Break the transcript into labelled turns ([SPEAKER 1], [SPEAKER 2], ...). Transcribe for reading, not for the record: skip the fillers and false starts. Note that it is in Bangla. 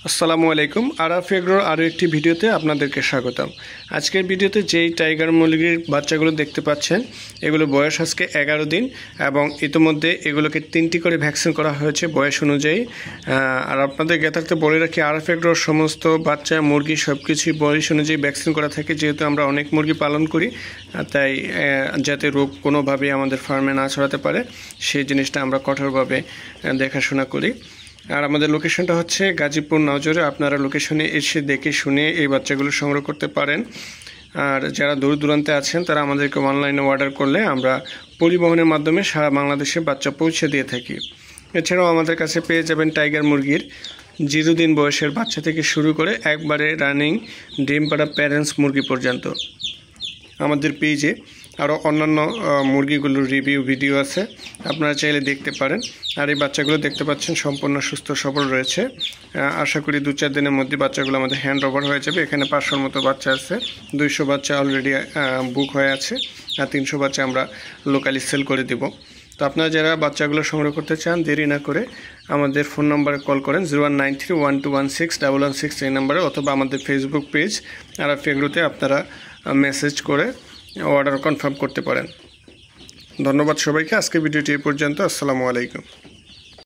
[SPEAKER 1] আসসালামু আলাইকুম। আরাফ এগ্রোর আরও একটি ভিডিওতে আপনাদেরকে স্বাগতম। আজকের ভিডিওতে যেই টাইগার মুরগির বাচ্চাগুলো দেখতে পাচ্ছেন, এগুলো বয়স আজকে 11 দিন এবং ইতিমধ্যে এগুলোকে 3টি করে ভ্যাকসিন করা হয়েছে বয়স অনুযায়ী। আর আপনাদের জ্ঞাতার্থে বলে রাখি, আরাফ এগ্রোর সমস্ত বাচ্চা মুরগি সব কিছুই বয়স অনুযায়ী ভ্যাকসিন করা থাকে। যেহেতু আমরা অনেক মুরগি পালন করি, তাই যাতে রোগ কোনোভাবেই আমাদের ফার্মে না ছড়াতে পারে সেই জিনিসটা আমরা কঠোরভাবে দেখাশোনা করি। আর আমাদের লোকেশনটা হচ্ছে গাজীপুর নওজরে। আপনারা লোকেশনে এসে দেখে শুনে এই বাচ্চাগুলো সংগ্রহ করতে পারেন। আর যারা দূর দূরান্তে আছেন তারা আমাদেরকে অনলাইনে অর্ডার করলে আমরা পরিবহনের মাধ্যমে সারা বাংলাদেশে বাচ্চা পৌঁছে দিয়ে থাকি। এছাড়াও আমাদের কাছে পেয়ে যাবেন টাইগার মুরগির 0 দিন বয়সের বাচ্চা থেকে শুরু করে একবারে রানিং ডিম পাড়া প্যারেন্টস মুরগি পর্যন্ত। আমাদের পেজে আরও অন্যান্য মুরগিগুলোর রিভিউ ভিডিও আছে, আপনারা চাইলে দেখতে পারেন। আর এই বাচ্চাগুলো দেখতে পাচ্ছেন সম্পূর্ণ সুস্থ সবল রয়েছে। আশা করি 2-4 দিনের মধ্যে বাচ্চাগুলো আমাদের হ্যান্ড ওভার হয়ে যাবে। এখানে 500-র মতো বাচ্চা আছে, 200 বাচ্চা অলরেডি বুক হয়ে আছে, আর 300 বাচ্চা আমরা লোকালি সেল করে দেব। তো আপনারা যারা বাচ্চাগুলো সংগ্রহ করতে চান, দেরি না করে আমাদের ফোন নম্বরে কল করেন 019312161116 এই নম্বরে, অথবা আমাদের ফেসবুক পেজ আরাফ এগ্রোতে আপনারা মেসেজ করে অর্ডার কনফার্ম করতে পারেন। ধন্যবাদ সবাইকে। আজকে ভিডিওটি এই পর্যন্ত। আসসালামু আলাইকুম।